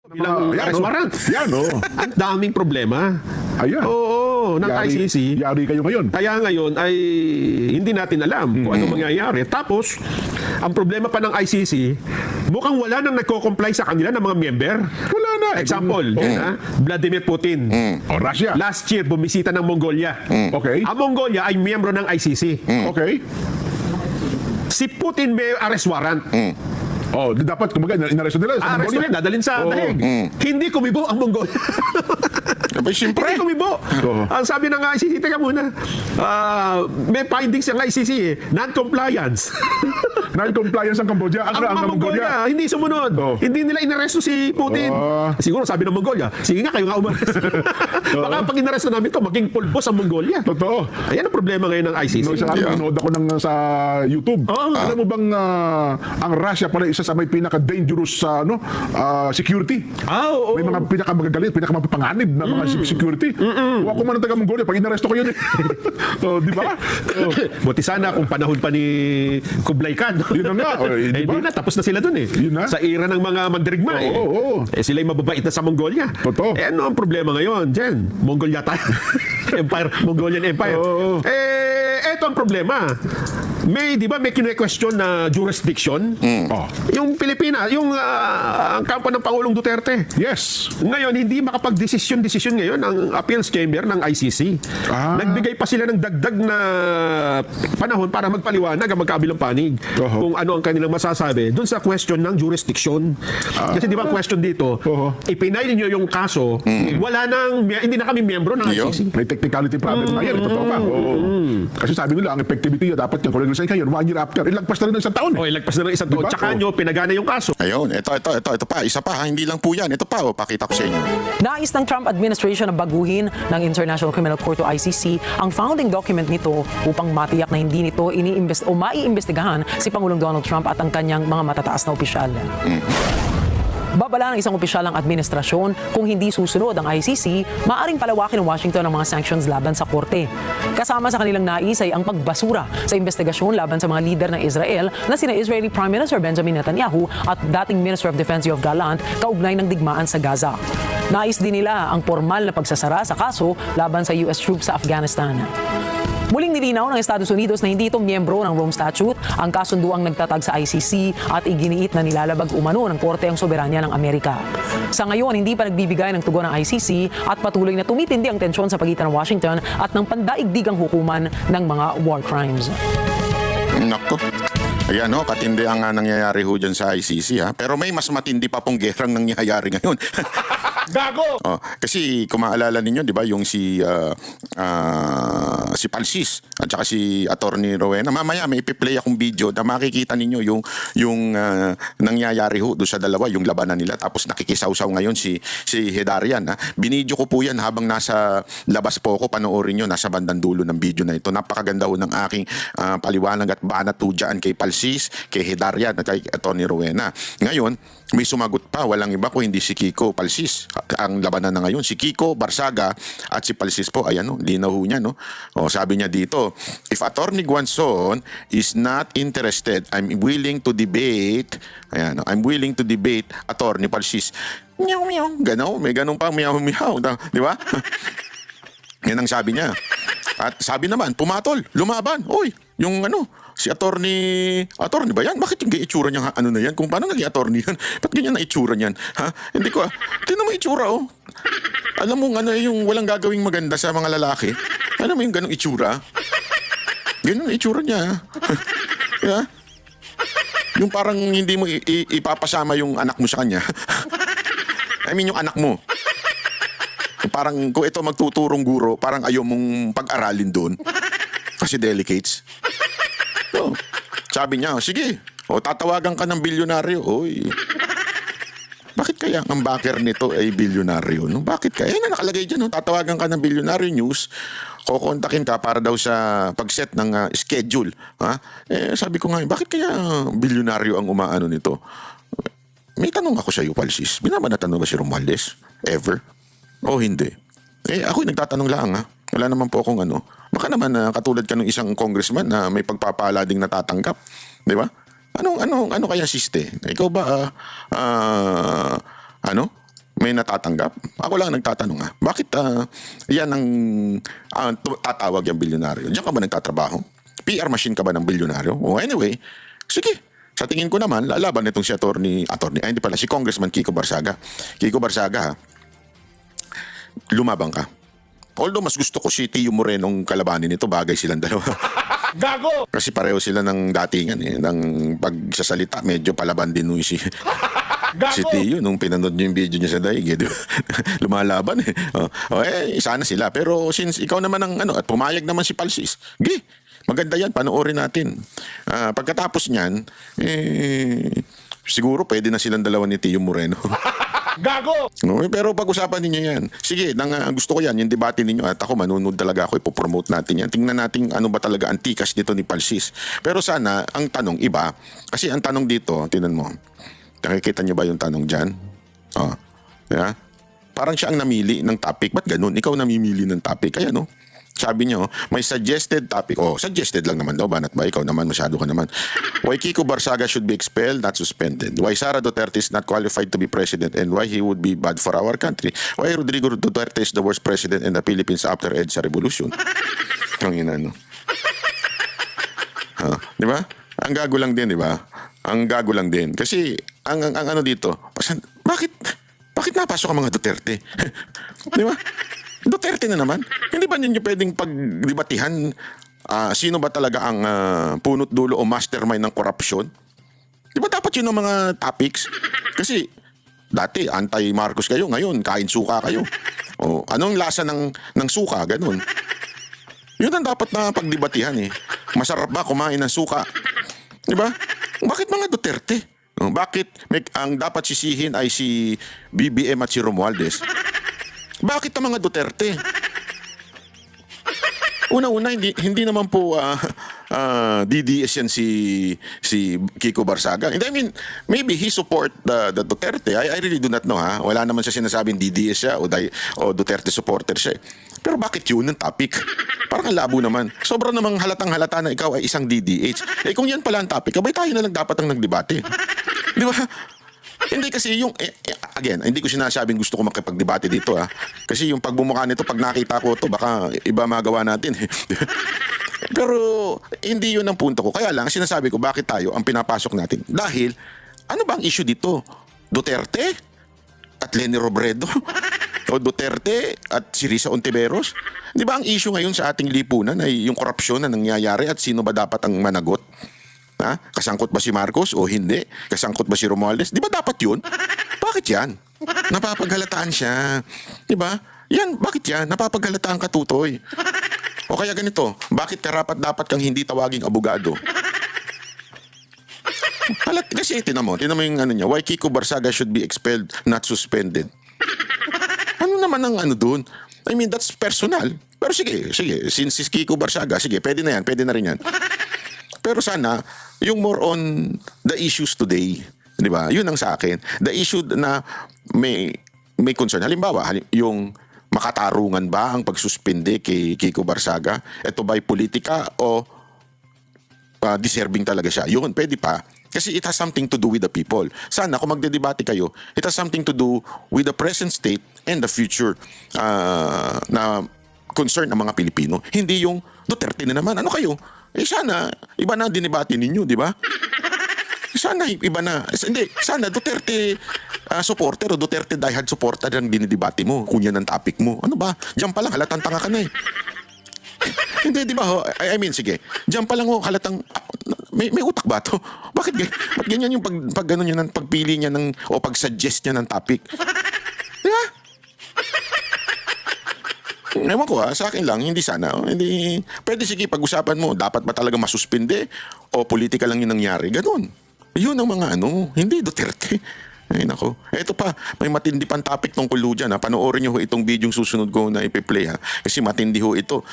Ilang arrest warrant. Yan, oh. Ang daming problema. Ayan. Oo, ng ICC. Yari kayo ngayon. Kaya ngayon ay hindi natin alam kung ano mangyayari. Tapos, ang problema pa ng ICC, mukhang wala nang nagko-comply sa kanila ng mga member. Wala na. Example, yan, Vladimir Putin. O, Russia. Last year, bumisita ng Mongolia. Okay. Ang Mongolia ay miyembro ng ICC. Okay. Si Putin may arrest warrant. Oh, dapat kumaga inaresto nila sa Arrest Mongolia. nila, dadalhin sa Oo. dahig. Hindi kumibo ang Mongolia. Abay, siyempre. Hindi kumibo. Oo. Ang sabi ng ICC, teka muna, may findings yung ICC eh, non-compliance. Non-compliance ang Cambodia. ang Mongolia, hindi sumunod. Oo. Hindi nila inaresto si Putin. Siguro sabi ng Mongolia, sige nga, kayo nga umaresto. Baka pag inaresto namin to, maging pulbos ang Mongolia. Totoo. Ayan ang problema ngayon ng ICC. No, isang araw, nanood ako sa YouTube. Oo. Alam mo bang ang Russia pala isa sa may pinaka-dangerous security? Oo. May mga pinakamagagalit, pinakamapanganib na mga security. Huwag ko man ang taga-Mongolia, pag inaresto ko yun eh. Di ba? Buti sana kung panahon pa ni Kublai Khan. Yun na nga. Eh, Di ba? di na, tapos na sila dun eh. Yun na. Sa era ng mga mandirigma eh. Oo. Eh, sila'y mababait na sa Mongolia. Totoo. Eh, ano ang problema ngayon, Jen? Mongolia tayo. Empire, Mongolian Empire. Oo. Eto ang problema. May, di ba, may kine-question na jurisdiction? Oh. Yung Pilipinas, yung ang kampo ng Pangulong Duterte. Yes. Ngayon, hindi makapag-desisyon ngayon ang appeals chamber ng ICC. Nagbigay pa sila ng dagdag na panahon para magpaliwanag ang magkabilang panig kung ano ang kanilang masasabi dun sa question ng jurisdiction. Kasi di ba ang question dito, ipinail nyo yung kaso, hindi na kami miyembro ng ICC. May technicality problem na yan. Totoo ka. Oo. Kasi sabi nila, ang effectivity dapat yung kung kayo, 1 year after, ilagpas na rin ng isang taon. O, ilagpas na ng isang taon. Diba? Tsaka nyo, pinagana yung kaso. Ayun, ito pa. Isa pa, hindi lang po yan. Ito pa, pakita ko sa inyo. Nais ng Trump administration na baguhin ng International Criminal Court o ICC ang founding document nito upang matiyak na hindi nito maiimbestigahan si Pangulong Donald Trump at ang kanyang mga matataas na opisyal. Babala ng isang opisyal ng administrasyon kung hindi susunod ang ICC, maaring palawakin ng Washington ang mga sanctions laban sa korte. Kasama sa kanilang nais ay ang pagbasura sa investigasyon laban sa mga lider ng Israel na sina Israeli Prime Minister Benjamin Netanyahu at dating Minister of Defense Yoav Gallant kaugnay ng digmaan sa Gaza. Nais din nila ang formal na pagsasara sa kaso laban sa US troops sa Afghanistan. Muling nilinaw ng Estados Unidos na hindi ito miyembro ng Rome Statute, ang kasunduang nagtatag sa ICC at iginiit na nilalabag umano ng Korte ang soberanya ng Amerika. Sa ngayon, hindi pa nagbibigay ng tugon ng ICC at patuloy na tumitindi ang tensyon sa pagitan ng Washington at ng pandaigdigang hukuman ng mga war crimes. Nako. Ayan ho, katindi ang nangyayari ho dyan sa ICC ha. Pero may mas matindi pa pong gerang nangyayari ngayon. Gago! Kasi kung maalala ninyo, di ba, yung si Palsis at saka si Attorney Rowena. Mamaya may ipi-play akong video na makikita ninyo yung nangyayari ho doon sa dalawa, yung labanan nila. Tapos nakikisawsaw ngayon si Hedarian. Ha? Binidyo ko po yan habang nasa labas po ako. Panoorin nyo, nasa bandang dulo ng video na ito. Napakaganda ho ng aking paliwanag at banat ho dyan kay Palsis, kay Hedarian at kay Attorney Rowena. Ngayon, may sumagot pa, walang iba ko hindi si Kiko Palsis. Ang labanan na ngayon, si Kiko Barsaga at si Palsis po, ayan no, linaw ho niya no. O, sabi niya dito, if Attorney Guanzon is not interested, I'm willing to debate, ayan no, I'm willing to debate Attorney Palsis. Meow meow, gano, may ganun pa meow meow, di ba? Yan ang sabi niya. At sabi naman, pumatol, lumaban. Oy, yung si attorney ba yan? Bakit yung itsura niya na yan? Kung paano naging attorney yan? Ba't ganyan na itsura niyan? Ha? Hindi ko tingnan mo itsura oh. Alam mo yung walang gagawing maganda sa mga lalaki. Alam mo yung ganong itsura? Ganun ang itsura niya. Yeah? Yung parang hindi mo ipapasama yung anak mo sa kanya. I mean yung anak mo. Parang kung ito magtuturong guro, parang ayaw mong pag-aralin doon. Kasi delicates. So, sabi niya, sige, tatawagan ka ng bilyonaryo. Oy. Bakit kaya ang backer nito ay bilyonaryo? No? Bakit kaya? Na nakalagay dyan, tatawagan ka ng bilyonaryo news, kukontakin ka para daw sa pag-set ng schedule. Ha? Sabi ko nga, bakit kaya bilyonaryo ang umaano nito? May tanong ako sa iyo, Palsis. Binabanatan mo ba si Romualdez? Ever? O hindi? Ako'y nagtatanong lang ha. Wala naman po akong Baka naman katulad ka ng isang congressman na may pagpapala ding natatanggap. Di ba? Ano kaya siste? Ikaw ba, may natatanggap? Ako lang nagtatanong bakit yan ang tatawag yung bilyonaryo? Diyan ka ba nagtatrabaho? PR machine ka ba ng bilyonaryo? Anyway, sige. Sa tingin ko naman, lalaban nitong si si Congressman Kiko Barsaga. Kiko Barsaga, lumabang ka. Although mas gusto ko si Tio Morenong kalabanin nito, bagay silang dalawa. Gago! Kasi pareho sila ng datingan ng pagsasalita, medyo palaban din nung si Tio nung pinanood niyo yung video niya sa daig, di ba? Lumalaban sana sila. Pero since ikaw naman ang at pumayag naman si Palsis, maganda yan, panoorin natin. Pagkatapos niyan, siguro pwede na silang dalawa ni Tio Moreno. Gago! No, pero pag-usapan ninyo yan. Sige, gusto ko yan, yung debate ninyo. At ako, manunod talaga ako, ipopromote natin yan. Tingnan natin ano ba talaga ang tikas nito ni Palsis. Pero sana, ang tanong iba. Kasi ang tanong dito, tingnan mo. Nakikita niyo ba yung tanong dyan? Yeah? Parang siya ang namili ng topic. Ba't ganun? Ikaw namimili ng topic. Kaya no? Sabi niyo, may suggested topic. Suggested lang naman daw. Banat ba? Ikaw naman, masyado ka naman. Why Kiko Barsaga should be expelled, not suspended. Why Sara Duterte is not qualified to be president and why he would be bad for our country. Why Rodrigo Duterte is the worst president in the Philippines after EDSA Revolution. Ang ina, no? Di ba? Ang gago lang din, di ba? Ang gago lang din. Kasi, ang ano dito, bakit napasok ang mga Duterte? Di ba? Duterte na naman. Hindi ba ninyo pwedeng pagdebatihan sino ba talaga ang punot dulo o mastermind ng korupsyon? Di ba dapat yun ang mga topics? Kasi dati anti-Marcos kayo, ngayon kain suka kayo. Anong lasa ng suka? Ganun. Yun ang dapat na pagdebatihan Masarap ba kumain ng suka? Di ba? Bakit mga Duterte? Bakit ang dapat sisihin ay si BBM at si Romualdez? Bakit ang mga Duterte? Una-una, hindi naman po DDS yan si Kiko Barsaga. And I mean, maybe he support the Duterte. I really do not know Wala naman siya sinasabing DDS siya o Duterte supporter siya. Pero bakit yun ang topic? Parang labo naman. Sobrang namang halatang-halata na ikaw ay isang DDH. Kung yan pala ang topic, abay tayo na lang dapat ang nagdebate. Di ba? Hindi kasi yung, again, hindi ko sinasabing gusto ko makipagdebate dito Kasi yung pagbumukha nito, pag nakita ko to baka iba magawa natin Pero hindi yun ang punto ko. Kaya lang, sinasabi ko, bakit tayo ang pinapasok natin? Dahil, ano ba ang issue dito? Duterte? At Leni Robredo? O Duterte at si Risa Ontiveros? Di ba ang issue ngayon sa ating lipunan ay yung korupsyon na nangyayari at sino ba dapat ang managot? Kasangkot ba si Marcos o hindi? Kasangkot ba si Romualdez? Di ba dapat yun? Bakit yan? Napapaghalataan siya. Di ba? Yan, bakit yan? Napapaghalataan ka, Tutoy. O kaya ganito, bakit karapat-dapat kang hindi tawaging abogado? Kasi tinan mo yung ano niya, why Kiko Barsaga should be expelled, not suspended. Ano naman ang ano dun? I mean, that's personal. Pero sige, since si Kiko Barsaga, sige, pwede na rin yan. Pero sana, yung more on the issues today, di ba? Yun ang sa akin. The issue na may concern. Halimbawa, yung makatarungan ba ang pagsuspinde kay Kiko Barsaga? Ito ba'y politika o deserving talaga siya? Yun, pwede pa. Kasi it has something to do with the people. Sana kung magdedebate kayo, it has something to do with the present state and the future na concern ng mga Pilipino. Hindi yung Duterte na naman. Ano kayo? Sana iba na dinebate ninyo, di ba? Sana iba na. Hindi, sana Duterte supporter o Duterte diehard supporter ang dinidebate mo kung yan ang topic mo. Ano ba? Diyan pa lang, halatang tanga ka na Hindi, di ba I mean, sige. Diyan pa lang halatang may utak ba to? Bakit ganyan yung pag gano'n niya ng pagpili niya o pag-suggest niya ng topic? Di ba? Ewan ko sa akin lang, hindi sana. Hindi, pwede sige pag-usapan mo, dapat ba talaga masuspinde o politika lang yung nangyari? Ganon. Yun ang mga hindi Duterte. Ay nako. Ito pa, may matindi pang topic tungkol dyan. Panoorin nyo itong video susunod ko na ipi-play Kasi matindi ito.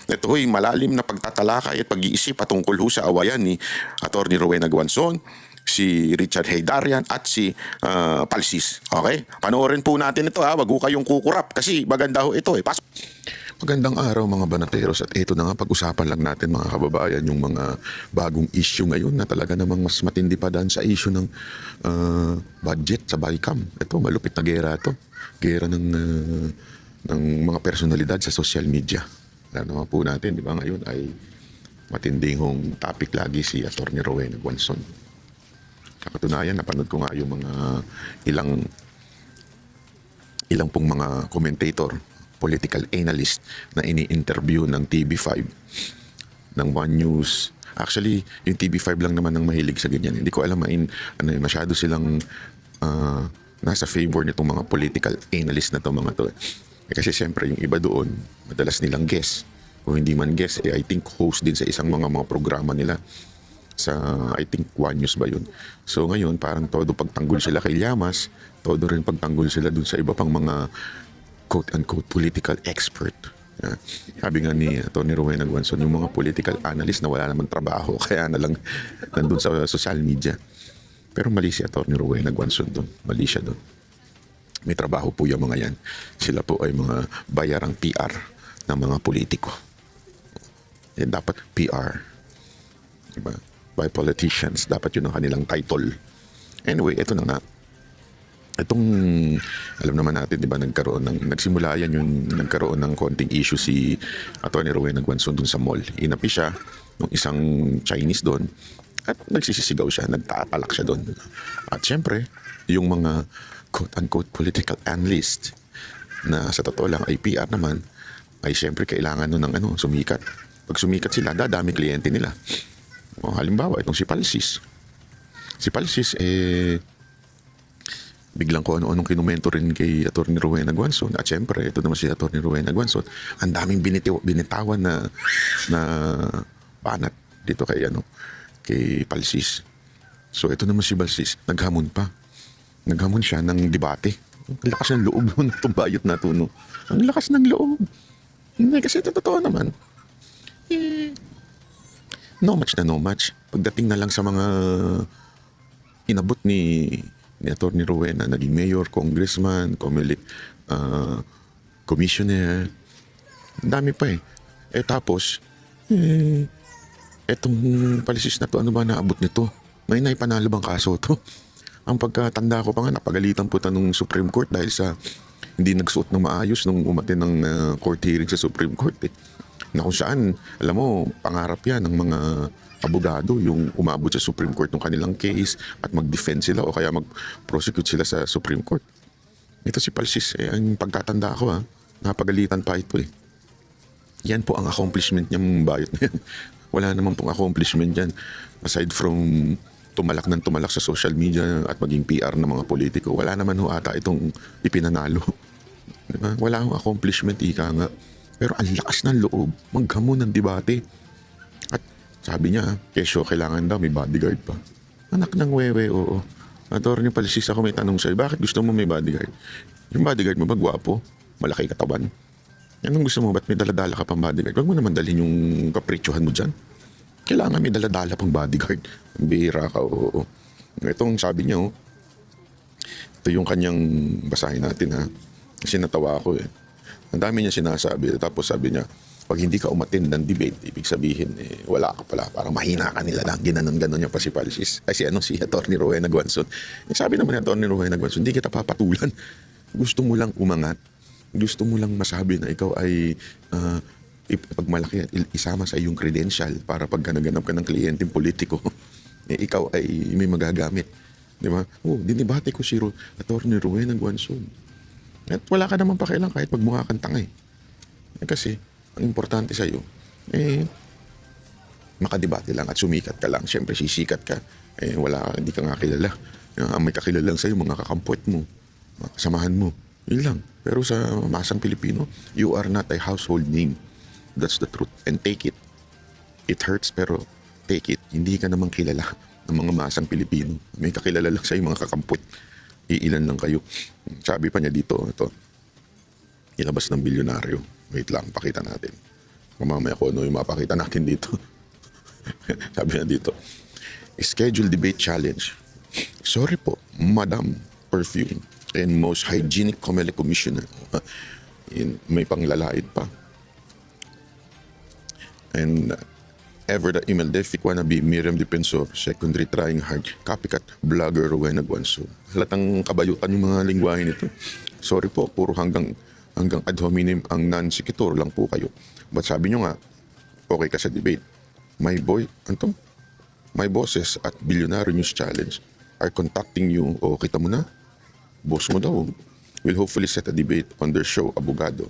Ito malalim na pagtatalakay at pag-iisip patungkol sa awayan ni Atty. Rowena Guanzon, si Richard Heydarian at si Palsis. Okay? Panoorin po natin ito Wag ho kayong kukurap kasi maganda ito Pasok. Magandang araw mga banateros, at ito na nga, pag-usapan lang natin mga kababayan yung mga bagong issue ngayon na talaga namang mas matindi pa daan sa issue ng budget sa BICAM. Ito, malupit na gera ito. Gera ng mga personalidad sa social media. Alam naman po natin, di ba, ngayon ay matinding hong topic lagi si Atty. Rowena Guanzon. Sa katunayan, napanood ko nga yung mga ilang pong mga commentator, political analyst na ini-interview ng TV5, ng One News. Actually, yung TV5 lang naman ang mahilig sa ganyan. Hindi ko alam, masyado silang nasa favor nitong mga political analyst na to, mga to. Kasi siyempre, yung iba doon, madalas nilang guest. Kung hindi man guest, I think host din sa isang mga programa nila. Sa, I think, One News ba yun. So ngayon, parang todo pagtanggol sila kay Llamas, todo rin pagtanggol sila dun sa iba pang mga quote-unquote political expert. Sabi nga ni Atty. Rowena Guanzon, yung mga political analyst na wala namang trabaho, kaya na lang nandun sa social media. Pero mali si Atty. Rowena Guanzon dun. Mali siya dun. May trabaho po yung mga yan. Sila po ay mga bayarang PR ng mga politiko. Yan dapat PR. Diba? By politicians. Dapat yun ang kanilang title. Anyway, ito na nga. Itong, alam naman natin, di ba, nagsimula yan yung nagkaroon ng konting issue si Atty. Rowena Guanzon dun sa mall. Inapi siya ng isang Chinese doon at nagsisisigaw siya, nagtatalak siya doon. At syempre, yung mga quote-unquote political analyst na sa totoo lang ay PR naman, ay syempre kailangan nun ng sumikat. Pag sumikat sila, dadami kliyente nila. O, halimbawa, itong si Palsis. Si Palsis, biglang ko ano-anong kinumento rin kay Atty. Rowena Guanzon. At syempre, ito naman si Atty. Rowena Guanzon. Ang daming binitawan na banat dito kay Palsis. So ito naman si Palsis, naghamon pa. Naghamon siya ng debate. Ang lakas ng loob nun itong bayot na ito. No? Ang lakas ng loob. Hindi, kasi ito totoo naman. No match. Pagdating na lang sa mga inabot ni Atty. Rowena, naging mayor, congressman, commissioner, ang dami pa tapos, etong Palsis na to, ano ba naabot nito? May naipanalo bang kaso to? Ang pagkatanda ko pa nga, napagalitan po nung Supreme Court dahil sa hindi nagsuot ng maayos nung umatin ng court hearing sa Supreme Court na kung saan, alam mo, pangarap yan ng mga abogado yung umabot sa Supreme Court ng kanilang case at mag-defend sila o kaya mag-prosecute sila sa Supreme Court. Ito si Palsis, ang pagkatanda ko napagalitan pa ito Yan po ang accomplishment niyang bayot na yan. Wala naman pong accomplishment yan. Aside from tumalak sa social media at maging PR ng mga politiko, wala naman ata itong ipinanalo. Diba? Wala akong accomplishment, ika nga. Pero ang lakas ng loob, maghamon ng debate. At sabi niya, kesyo kailangan daw may bodyguard pa. Anak ng wewe, oo. Atty. Palsis, ako may tanong sa'yo, bakit gusto mo may bodyguard? Yung bodyguard mo ba gwapo? Malaki katawan? Anong gusto mo? Ba't may daladala ka pang bodyguard? Huwag mo naman dalhin yung kapritsyohan mo dyan. Kailangan may daladala pang bodyguard. Bihira ka, oo. Itong sabi niya, ito yung kanyang basahin natin, Kasi natawa ako Ang dami niya sinasabi. Tapos sabi niya, pag hindi ka umattend ng debate, ibig sabihin, wala ka pala. Parang mahina ka nila lang. Ginanon-ganon niya pa si Palsis. Ay si Atty. Rowena Guanzon. Sabi naman ni Atty. Rowena Guanzon, hindi kita papatulan. Gusto mo lang umangat. Gusto mo lang masabi na ikaw ay pag malaki, isama sa iyong credential para pag naganap ka ng kliyenteng politiko, ikaw ay may magagamit. Di ba? Dinibate ko si Atty. Rowena Guanzon. At wala ka naman pakialam kahit magmukha kang tanga kasi, ang importante sa'yo, makadebate lang at sumikat ka lang. Siyempre, sisikat ka. Hindi ka nga kilala. Ang may kakilala lang sa'yo, mga kakampwet mo, mga kasamahan mo. Yun lang. Pero sa masang Pilipino, you are not a household name. That's the truth. And take it. It hurts, pero take it. Hindi ka naman kilala ng mga masang Pilipino. May kakilala lang sa'yo, mga kakampwet. Iilan lang kayo. Sabi pa niya dito, ito, ilabas ng bilyonaryo. Wait lang, pakita natin. Mamaya ko yung mapakita natin dito. Sabi niya dito, schedule debate challenge. Sorry po, Madam Perfume and most hygienic Comelec Commissioner. May panglalait pa. And ever the email defic wannabe Miriam Defensor, secondary trying hard, copycat vlogger Rowena Guanzo. Halatang kabayutan yung mga lingwahe nito. Sorry po, puro hanggang ad hominem ang non-sequitur lang po kayo. But sabi nyo nga, okay ka sa debate. My bosses at Billionaire News Challenge are contacting you. O kita mo na, boss mo daw. Will hopefully set a debate on their show, Abogado,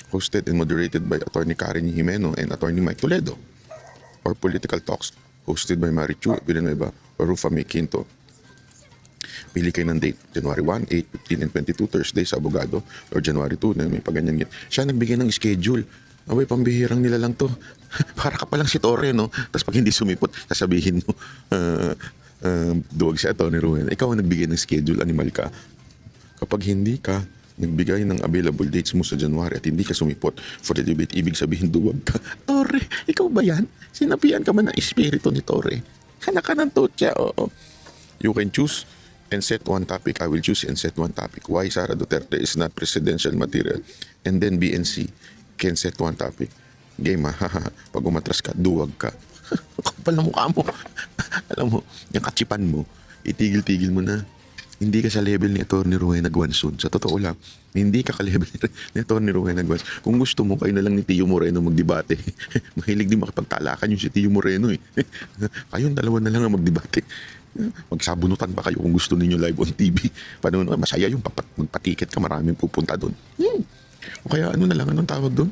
hosted and moderated by Attorney Karen Jimeno and Attorney Mike Toledo. Or Political Talks, hosted by Marichu Villanueva or Rufa May Quinto. Pili kayo ng date, January 1, 8, 15, and 22, Thursday sa Abogado, or January 2, na may paganyan. Siya nagbigay ng schedule. Abay, pambihirang nila lang to. Para ka palang si Torre, no? Tapos pag hindi sumipot, sasabihin mo, duwag si Atty. Rowena. Ikaw ang nagbigay ng schedule, animal ka. Kapag hindi ka nagbigay ng available dates mo sa January at hindi ka sumipot for the debate, ibig sabihin duwag ka. Torre, ikaw ba yan? Sinabihan ka man ng espiritu ni Torre. Hanak ka ng tutya, oo. You can choose and set one topic. I will choose and set one topic. Why Sara Duterte is not presidential material. And then BNC can set one topic. Game ha. Pag umatras ka, duwag ka. Kapal na mukha mo. Alam mo, yung katsipan mo, itigil-tigil mo na. Hindi ka sa level ni Atty. Rowena Guanzo. Sa totoo lang, hindi ka ka-level ni Atty. Rowena Guanzo. Kung gusto mo, kayo na lang ni Tio Moreno magdebate. Mahilig din makipagtalakan yung si Tio Moreno eh. Kayong dalawa na lang ang magdebate. Magsabunutan pa kayo kung gusto ninyo live on TV. Paano naman, masaya yung magpatiket ka, maraming pupunta doon. O kaya ano na lang, anong tawag doon?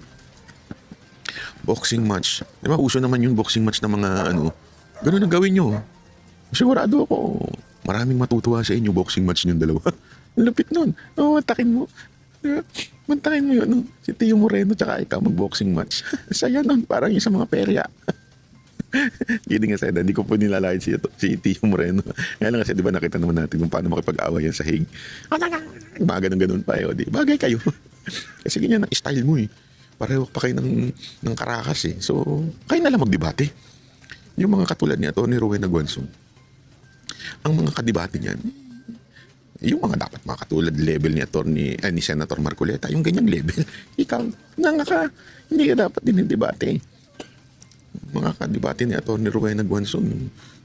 Boxing match. Di ba, uso naman yung boxing match ng mga ano. Ganun ang gawin nyo. Sigurado ako, maraming matutuwa sa inyo boxing match niyong dalawa. Ang lupit nun. Mantakin mo. Mantakin mo yun. Si Tio Moreno tsaka ikaw mag-boxing match. Saya nun. Parang yung sa mga perya. Kidding aside, hindi ko po nilalayan si Tio Moreno. Kaya lang kasi di ba nakita naman natin kung paano makipag-away yan sa hig. Mga ganun pa eh. Di, bagay kayo. Kasi ganyan ang style mo eh. Pareho pa kayo ng karakas eh. So, kayo na lang magdebate. Yung mga katulad ni Atty. Rowena Guanzo, ang mga kadebate niyan, yung mga dapat mga katulad level ni Senator Marcoleta, yung ganyang level, ikaw, hindi ka dapat dinidebate. Mga kadebate ni Atty. Rowena Guanzo,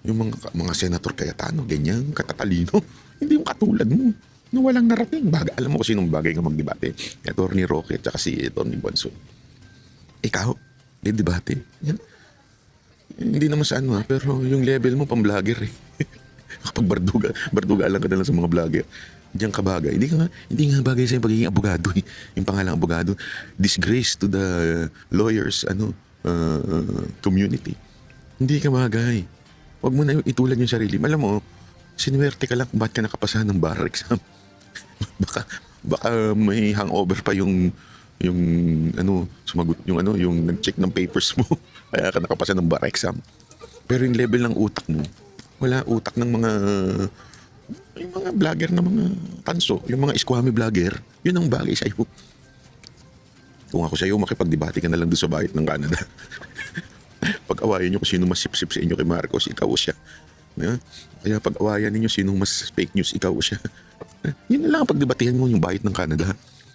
yung mga Senator Cayetano, ganyan, katatalino, hindi yung katulad mo, na walang narating. Alam mo kung sinong bagay nga magdebate, ni Atty. Roque at si Atty. Guanzo. Ikaw, didebate. Yan. Hindi naman sa ano pero yung level mo pang-vlogger eh. Kapag barduga lang ka na lang sa mga vlogger. Diyan ka bagay. Hindi nga bagay sa yung pagiging abogado eh. Yung pangalang abogado, disgrace to the lawyers community. Hindi ka bagay. Huwag mo na itulad yung sarili. Alam mo, sinuwerte ka lang kung ba't ka nakapasahan ng bar exam. baka may hangover pa yung sumagot yung nag-check ng papers mo. Kaya ka nakapasa ng bar exam. Pero yung level ng utak mo, wala utak ng yung mga vlogger na mga tanso, yung mga squammy vlogger, yun ang bagay sa iyo. Kung ako sa iyo, makipagdebate ka na lang doon sa bahay ng Canada. Pag-awayan nyo kung sino mas sip-sip sa inyo kay Marcos, ikaw o siya. Kaya pag-awayan ninyo sino mas fake news, ikaw o siya. Yun na lang ang pagdebatehan mo yung bahay ng Canada.